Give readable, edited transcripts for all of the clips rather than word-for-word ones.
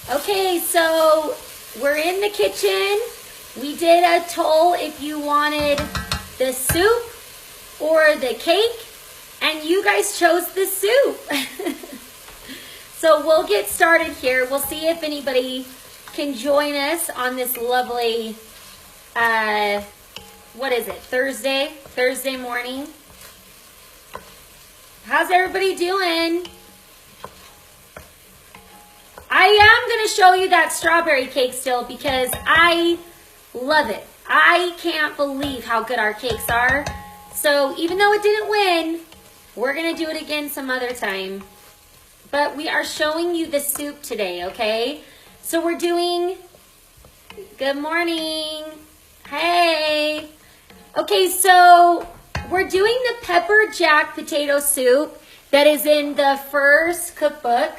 Okay, so we're in the kitchen. We did a poll if you wanted the soup or the cake, and you guys chose the soup. So we'll get started here. We'll see if anybody can join us on this lovely, what is it, Thursday morning. How's everybody doing? I am going to show you that strawberry cake still because I love it. I can't believe how good our cakes are. So even though it didn't win, we're going to do it again some other time. But we are showing you the soup today, okay? So we're doing, good morning. Hey. Okay, so we're doing the pepper jack potato soup that is in the first cookbook,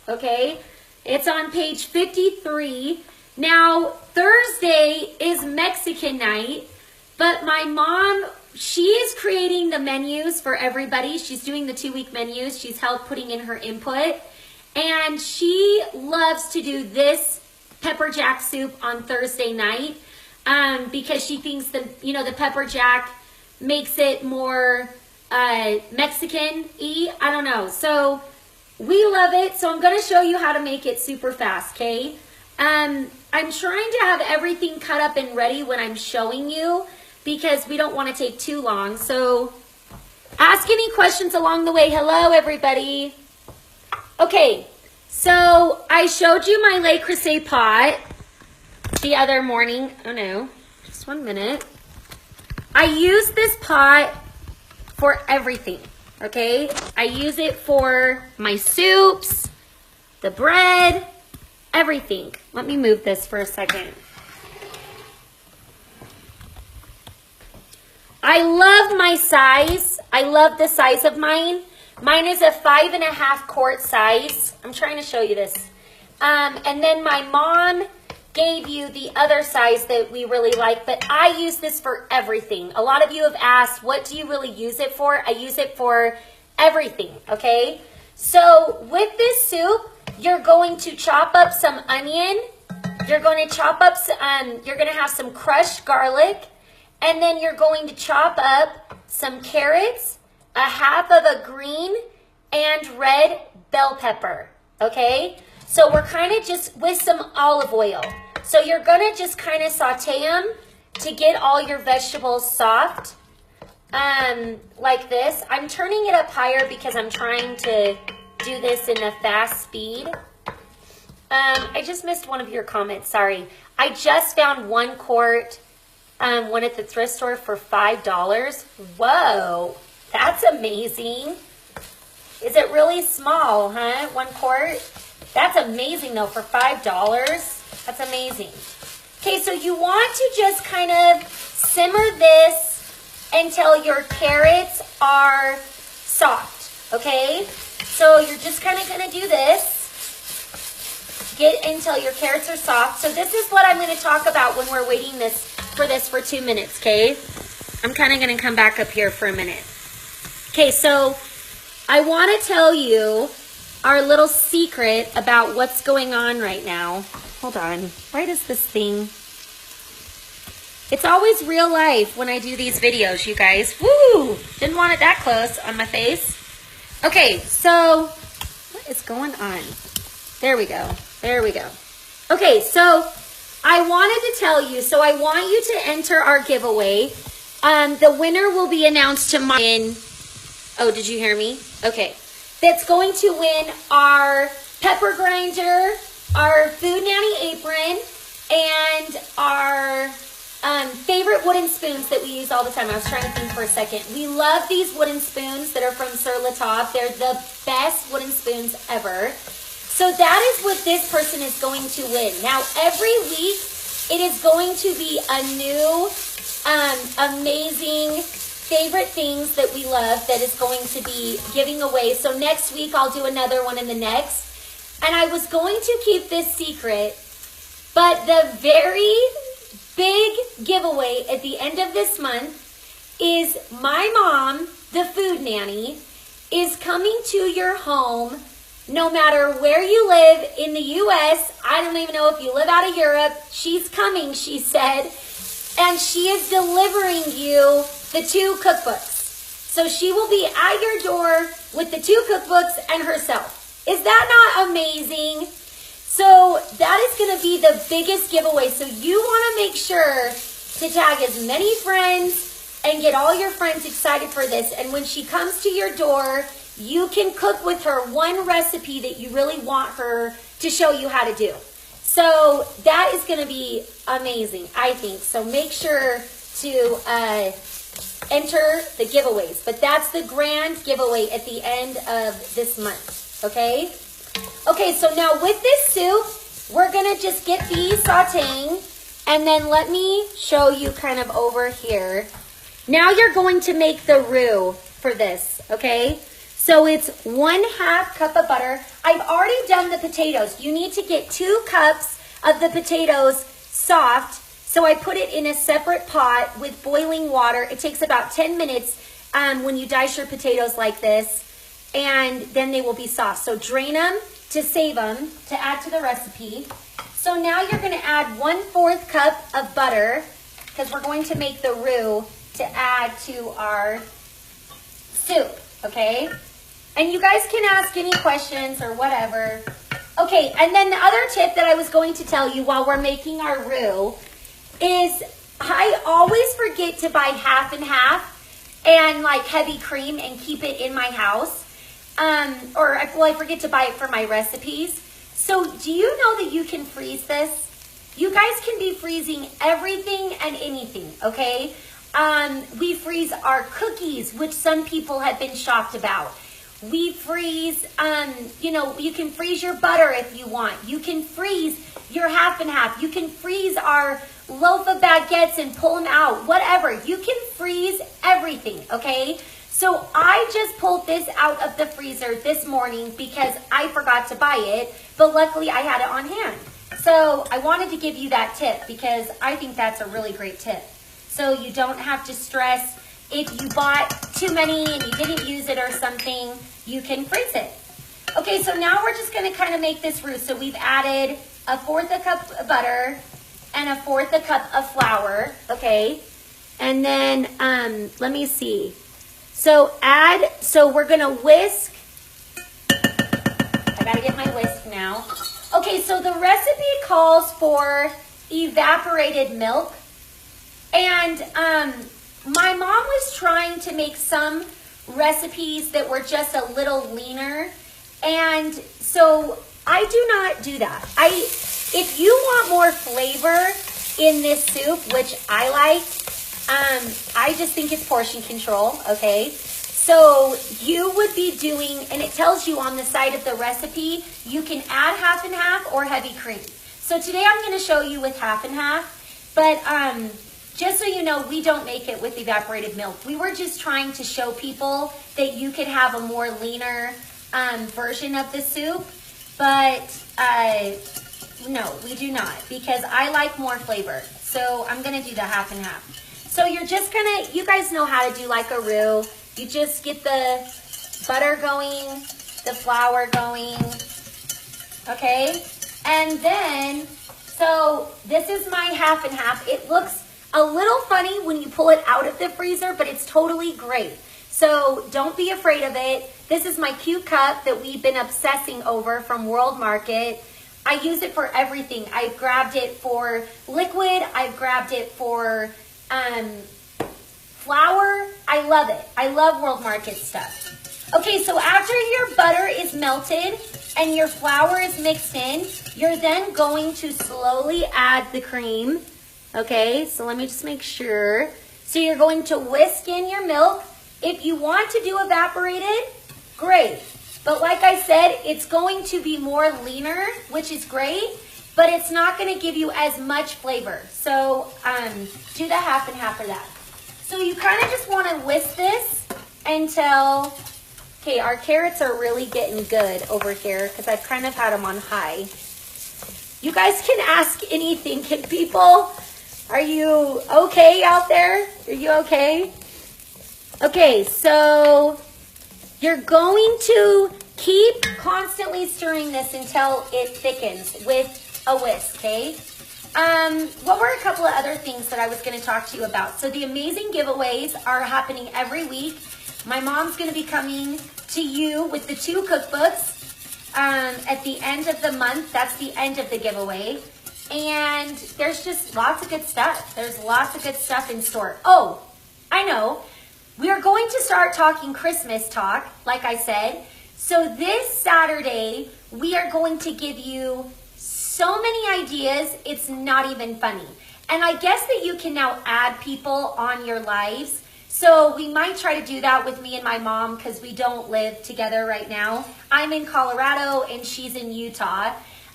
okay? It's on page 53. Now, Thursday is Mexican night, but my mom, she is creating the menus for everybody. She's doing the 2-week menus. She's helped putting in her input. And she loves to do this pepper jack soup on Thursday night because she thinks the pepper jack makes it more Mexican-y. I don't know. So we love it. So I'm going to show you how to make it super fast, okay? I'm trying to have everything cut up and ready when I'm showing you, because we don't want to take too long. So ask any questions along the way. Hello, everybody. Okay, so I showed you my Le Creuset pot the other morning. Oh no, just 1 minute. I use this pot for everything, okay? I use it for my soups, the bread, everything. Let me move this for a second. I love my size. I love the size of mine. Mine is a 5.5 quart size. I'm trying to show you this. And then my mom gave you the other size that we really like, but I use this for everything. A lot of you have asked, what do you really use it for? I use it for everything, okay? So with this soup, you're going to chop up some onion. You're going to chop up, you're going to have some crushed garlic. And then you're going to chop up some carrots, a half of a green and red bell pepper, okay? So we're kind of just with some olive oil. So you're going to just kind of saute them to get all your vegetables soft, like this. I'm turning it up higher because I'm trying to do this in a fast speed. I just missed one of your comments, sorry. I just found 1 quart one at the thrift store for $5. Whoa, that's amazing. Is it really small, huh? 1 quart? That's amazing though, for $5. That's amazing. Okay, so you want to just kind of simmer this until your carrots are soft, okay? So you're just kind of gonna do this. Get until your carrots are soft. So this is what I'm gonna talk about when we're waiting for 2 minutes, okay? I'm kind of going to come back up here for a minute. Okay, so I want to tell you our little secret about what's going on right now. Hold on. Why does this thing... It's always real life when I do these videos, you guys. Woo! Didn't want it that close on my face. Okay, so what is going on? There we go. There we go. Okay, so I wanted to tell you, so I want you to enter our giveaway. The winner will be announced tomorrow. Oh, did you hear me? Okay. That's going to win our pepper grinder, our Food Nanny apron, and our favorite wooden spoons that we use all the time. I was trying to think for a second. We love these wooden spoons that are from Sur La Table. They're the best wooden spoons ever. So that is what this person is going to win. Now, every week, it is going to be a new, amazing favorite things that we love that is going to be giving away. So next week, I'll do another one in the next. And I was going to keep this secret, but the very big giveaway at the end of this month is my mom, the Food Nanny, is coming to your home no matter where you live in the U.S., I don't even know if you live out of Europe, she's coming, she said, and she is delivering you the 2 cookbooks. So she will be at your door with the 2 cookbooks and herself. Is that not amazing? So that is going to be the biggest giveaway. So you want to make sure to tag as many friends and get all your friends excited for this. And when she comes to your door, you can cook with her one recipe that you really want her to show you how to do. So that is going to be amazing, I think. So make sure to enter the giveaways. But that's the grand giveaway at the end of this month, okay? Okay, so now with this soup, we're going to just get these sauteing. And then let me show you kind of over here. Now you're going to make the roux for this, okay? So it's 1/2 cup of butter. I've already done the potatoes. You need to get 2 cups of the potatoes soft. So I put it in a separate pot with boiling water. It takes about 10 minutes when you dice your potatoes like this. And then they will be soft. So drain them to save them to add to the recipe. So now you're going to add 1/4 cup of butter because we're going to make the roux to add to our soup, okay? And you guys can ask any questions or whatever. Okay, and then the other tip that I was going to tell you while we're making our roux is I always forget to buy half and half and like heavy cream and keep it in my house. I forget to buy it for my recipes. So do you know that you can freeze this? You guys can be freezing everything and anything, okay? We freeze our cookies, which some people have been shocked about. We freeze, you can freeze your butter if you want. You can freeze your half and half. You can freeze our loaf of baguettes and pull them out, whatever. You can freeze everything, okay? So I just pulled this out of the freezer this morning because I forgot to buy it, but luckily I had it on hand. So I wanted to give you that tip because I think that's a really great tip. So you don't have to stress if you bought too many and you didn't use it or something, you can freeze it. Okay, so now we're just gonna kind of make this roux. So we've added 1/4 cup of butter and 1/4 cup of flour, okay? And then, let me see. So we're gonna whisk. I gotta get my whisk now. Okay, so the recipe calls for evaporated milk. And my mom was trying to make some recipes that were just a little leaner. And so I do not do that. If you want more flavor in this soup, which I like, I just think it's portion control, okay? So you would be doing, and it tells you on the side of the recipe, you can add half and half or heavy cream. So today I'm going to show you with half and half, but just so you know, we don't make it with evaporated milk. We were just trying to show people that you could have a more leaner version of the soup, but no, we do not, because I like more flavor. So I'm going to do the half and half. So you're just going to, you guys know how to do like a roux. You just get the butter going, the flour going, okay? And then, so this is my half and half. It looks a little funny when you pull it out of the freezer, but it's totally great. So don't be afraid of it. This is my cute cup that we've been obsessing over from World Market. I use it for everything. I've grabbed it for liquid. I've grabbed it for flour. I love it. I love World Market stuff. Okay, so after your butter is melted and your flour is mixed in, you're then going to slowly add the cream. Okay, so let me just make sure. So you're going to whisk in your milk. If you want to do evaporated, great. But like I said, it's going to be more leaner, which is great, but it's not going to give you as much flavor. So do the half and half of that. So you kind of just want to whisk this until, okay, our carrots are really getting good over here because I've kind of had them on high. You guys can ask anything. Can people, are you okay out there? Are you okay? Okay, so you're going to Keep constantly stirring this until it thickens with a whisk, okay? What were a couple of other things that I was going to talk to you about? So the amazing giveaways are happening every week. My mom's going to be coming to you with the 2 cookbooks at the end of the month. That's the end of the giveaway. And there's just lots of good stuff. There's lots of good stuff in store. Oh, I know. We are going to start talking Christmas talk, like I said. So this Saturday, we are going to give you so many ideas, it's not even funny. And I guess that you can now add people on your lives. So we might try to do that with me and my mom because we don't live together right now. I'm in Colorado and she's in Utah.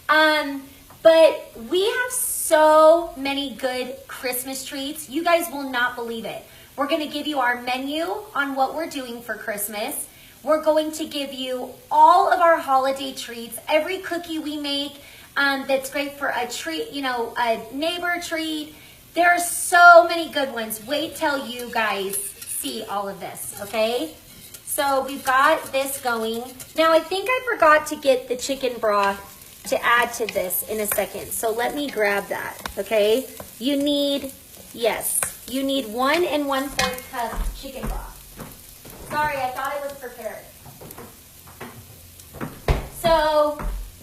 But we have so many good Christmas treats. You guys will not believe it. We're going to give you our menu on what we're doing for Christmas. We're going to give you all of our holiday treats, every cookie we make that's great for a treat, you know, a neighbor treat. There are so many good ones. Wait till you guys see all of this, okay? So we've got this going. Now I think I forgot to get the chicken broth to add to this in a second. So let me grab that, okay? You need, yes, you need 1 1/4 cup chicken broth. Sorry, I thought I was prepared. So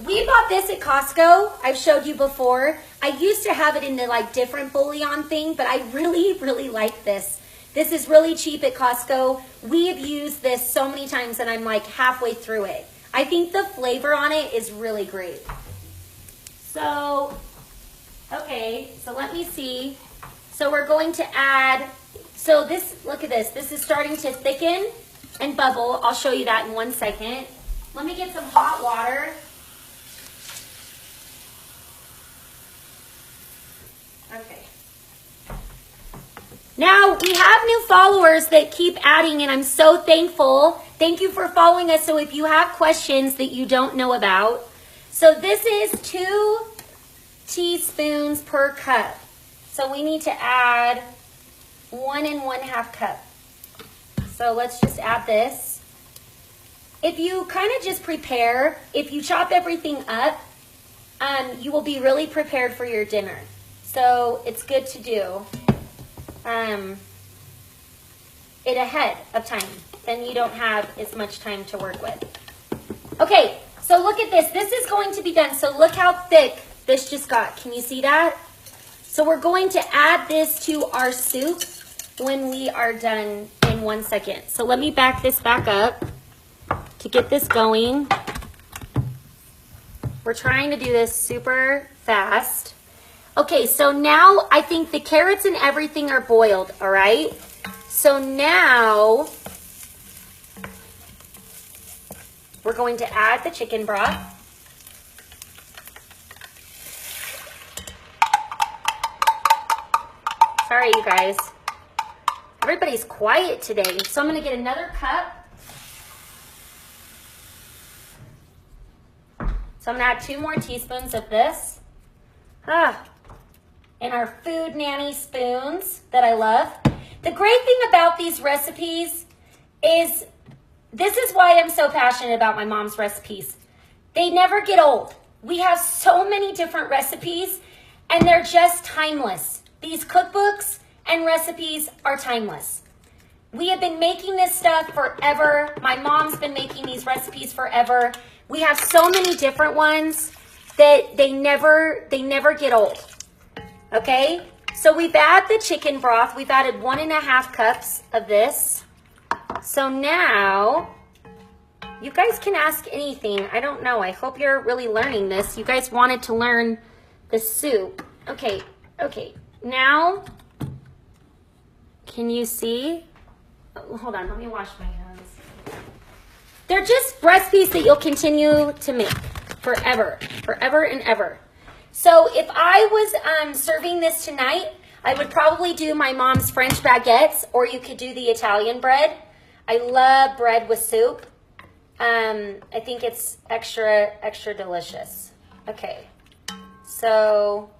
we bought this at Costco. I've showed you before. I used to have it in the like different bouillon thing, but I really, really like this. This is really cheap at Costco. We have used this so many times and I'm like halfway through it. I think the flavor on it is really great. So, okay, so let me see. So we're going to add, so this, look at this. This is starting to thicken and bubble. I'll show you that in 1 second. Let me get some hot water. Okay. Now, we have new followers that keep adding, and I'm so thankful. Thank you for following us. So if you have questions that you don't know about, so this is 2 teaspoons per cup. So we need to add 1 1/2 cup. So let's just add this. If you kind of just prepare, if you chop everything up, you will be really prepared for your dinner. So it's good to do it ahead of time. Then you don't have as much time to work with. Okay, so look at this. This is going to be done. So look how thick this just got. Can you see that? So we're going to add this to our soup when we are done in 1 second. So let me back this back up to get this going. We're trying to do this super fast. Okay, so now I think the carrots and everything are boiled, all right? So now we're going to add the chicken broth. Sorry, you guys. Everybody's quiet today. So I'm going to get another cup. So I'm going to add 2 more teaspoons of this. And our Food Nanny spoons that I love. The great thing about these recipes is, this is why I'm so passionate about my mom's recipes. They never get old. We have so many different recipes and they're just timeless. These cookbooks and recipes are timeless. We have been making this stuff forever. My mom's been making these recipes forever. We have so many different ones that they never get old. Okay, so we've added the chicken broth. We've added 1 1/2 cups of this. So now, you guys can ask anything. I don't know. I hope you're really learning this. You guys wanted to learn the soup. Okay. Now, can you see? Oh, hold on, let me wash my hands. They're just recipes that you'll continue to make forever and ever. So if I was serving this tonight, I would probably do my mom's French baguettes, or you could do the Italian bread. I love bread with soup. I think it's extra delicious. Okay, so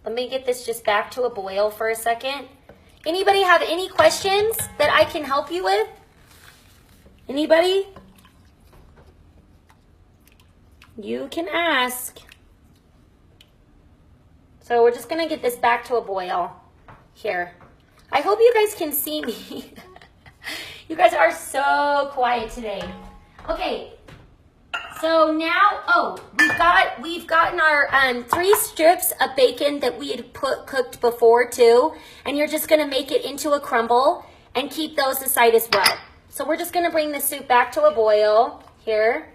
let me get this just back to a boil for a second. Anybody have any questions that I can help you with? Anybody? You can ask. So we're just gonna get this back to a boil here. I hope you guys can see me. You guys are so quiet today. Okay, so now, oh, we've gotten our 3 strips of bacon that we had cooked before too, and you're just gonna make it into a crumble and keep those aside as well. So we're just gonna bring the soup back to a boil here.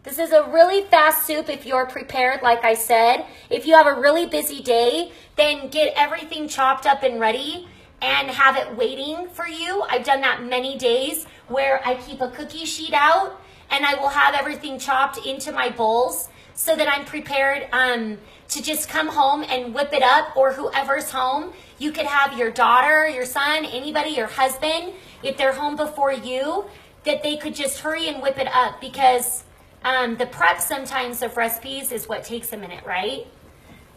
This is a really fast soup if you're prepared, like I said. If you have a really busy day, then get everything chopped up and ready and have it waiting for you. I've done that many days where I keep a cookie sheet out and I will have everything chopped into my bowls so that I'm prepared to just come home and whip it up, or whoever's home. You could have your daughter, your son, anybody, your husband, if they're home before you, that they could just hurry and whip it up, because the prep sometimes of recipes is what takes a minute, right?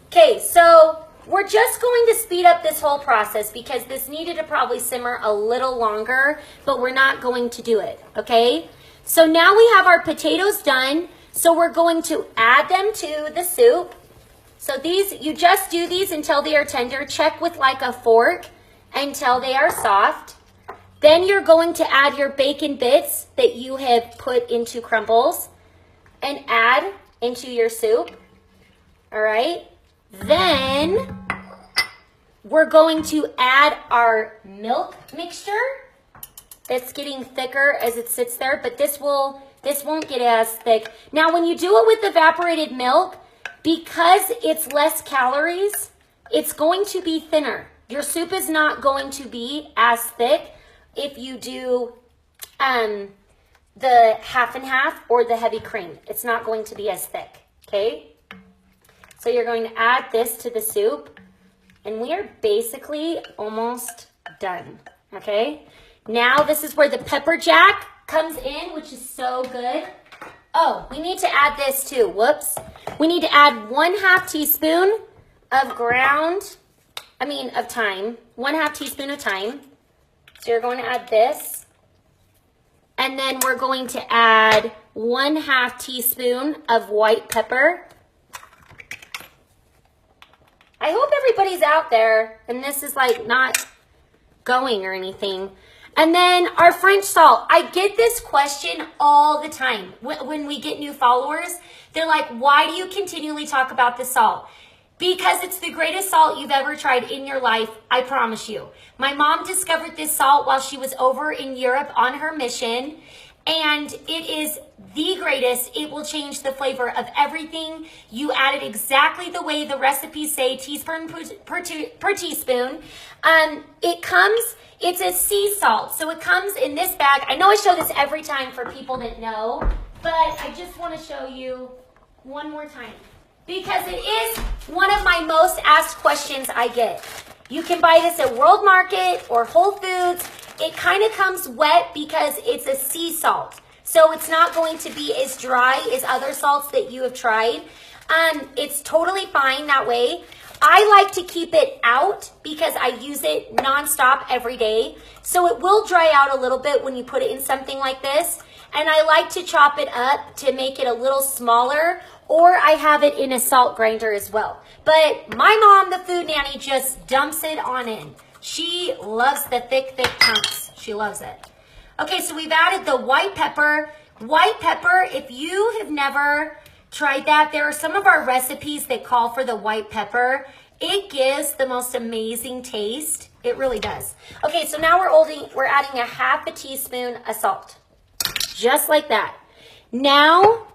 Okay, so we're just going to speed up this whole process because this needed to probably simmer a little longer, but we're not going to do it, okay? So now we have our potatoes done, so we're going to add them to the soup. So these, you just do these until they are tender. Check with like a fork until they are soft. Then you're going to add your bacon bits that you have put into crumbles and add into your soup. All right. Then we're going to add our milk mixture. That's getting thicker as it sits there, but this won't get as thick. Now, when you do it with evaporated milk, because it's less calories, it's going to be thinner. Your soup is not going to be as thick if you do the half and half or the heavy cream. It's not going to be as thick, okay? So you're going to add this to the soup, and we are basically almost done, okay? Now this is where the pepper jack comes in, which is so good. Oh, we need to add this too, whoops. We need to add 1/2 teaspoon of thyme, 1/2 teaspoon of thyme. So you're going to add this. And then we're going to add 1/2 teaspoon of white pepper. I hope everybody's out there and this is like not going or anything. And then our French salt. I get this question all the time when we get new followers. They're like, why do you continually talk about the salt? Because it's the greatest salt you've ever tried in your life, I promise you. My mom discovered this salt while she was over in Europe on her mission, and it is the greatest. It will change the flavor of everything. You add it exactly the way the recipes say, teaspoon per teaspoon. It's a sea salt, so it comes in this bag. I know I show this every time for people that know, but I just want to show you one more time because it is one of my most asked questions I get. You can buy this at World Market or Whole Foods. It kind of comes wet because it's a sea salt, so it's not going to be as dry as other salts that you have tried. It's totally fine that way. I like to keep it out because I use it nonstop every day. So it will dry out a little bit when you put it in something like this. And I like to chop it up to make it a little smaller, or I have it in a salt grinder as well. But my mom, the food nanny, just dumps it on in. She loves the thick chunks. She loves it. Okay, so we've added the white pepper. White pepper, if you have never tried that, there are some of our recipes that call for the white pepper. It gives the most amazing taste. It really does. Okay, so now we're adding 1/2 teaspoon of salt. Just like that. Now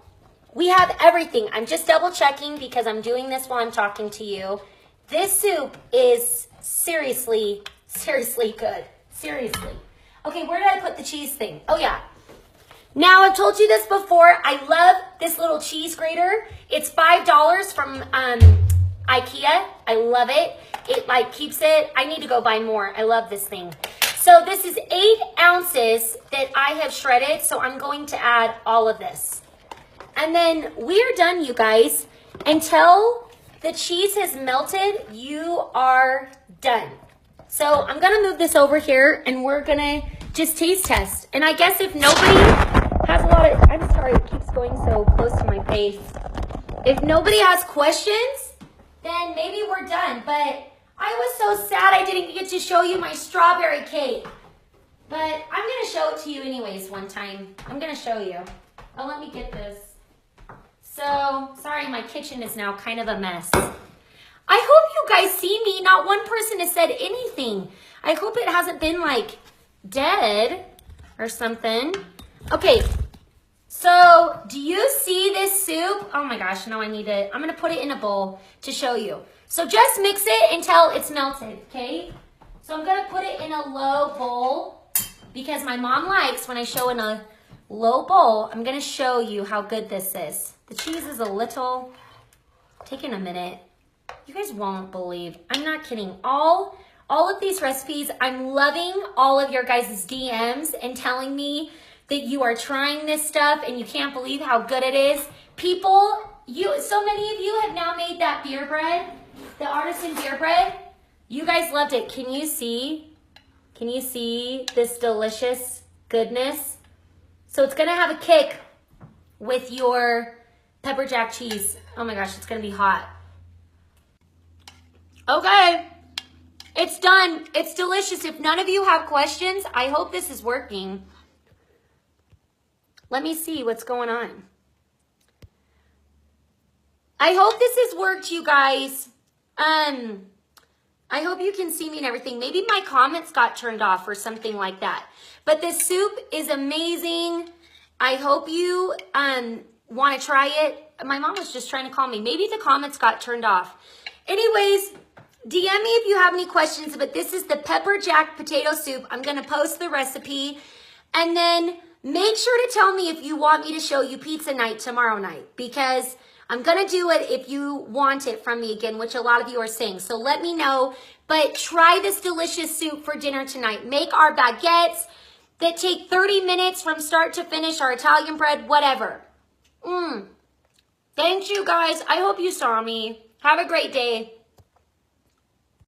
we have everything. I'm just double checking because I'm doing this while I'm talking to you. This soup is seriously, seriously good. Seriously. Okay, where did I put the cheese thing? Oh yeah. Now, I've told you this before. I love this little cheese grater. It's $5 from IKEA. I love it. It like keeps it. I need to go buy more. I love this thing. So this is 8 ounces that I have shredded. So I'm going to add all of this. And then we're done, you guys. Until the cheese has melted, you are done. So I'm going to move this over here and we're going to just taste test. And I guess if nobody has a lot of, I'm sorry, it keeps going going so close to my face. If nobody has questions, then maybe we're done. But I was so sad I didn't get to show you my strawberry cake. But I'm going to show it to you anyways one time. I'm going to show you. Oh, let me get this. So, sorry, my kitchen is now kind of a mess. I hope you guys see me. Not one person has said anything. I hope it hasn't been like dead or something. Okay, so do you see this soup? Oh my gosh, no, I need it. I'm gonna put it in a bowl to show you. So just mix it until it's melted, okay? So I'm gonna put it in a low bowl because my mom likes when I show in a low bowl. I'm gonna show you how good this is. The cheese is a little, taking a minute. You guys won't believe, I'm not kidding. All of these recipes, I'm loving all of your guys' DMs and telling me that you are trying this stuff and you can't believe how good it is. People, so many of you have now made that beer bread, the artisan beer bread. You guys loved it. Can you see this delicious goodness? So it's gonna have a kick with your pepper jack cheese. Oh my gosh, it's gonna be hot. Okay, it's done. It's delicious. If none of you have questions, I hope this is working. Let me see what's going on. I hope this has worked, you guys. I hope you can see me and everything. Maybe my comments got turned off or something like that. But this soup is amazing. I hope you want to try it. My mom was just trying to call me. Maybe the comments got turned off. Anyways, DM me if you have any questions, but this is the pepper jack potato soup. I'm going to post the recipe. And then make sure to tell me if you want me to show you pizza night tomorrow night, because I'm going to do it if you want it from me again, which a lot of you are saying. So let me know. But try this delicious soup for dinner tonight. Make our baguettes that take 30 minutes from start to finish, our Italian bread, whatever. Thanks, you guys. I hope you saw me. Have a great day.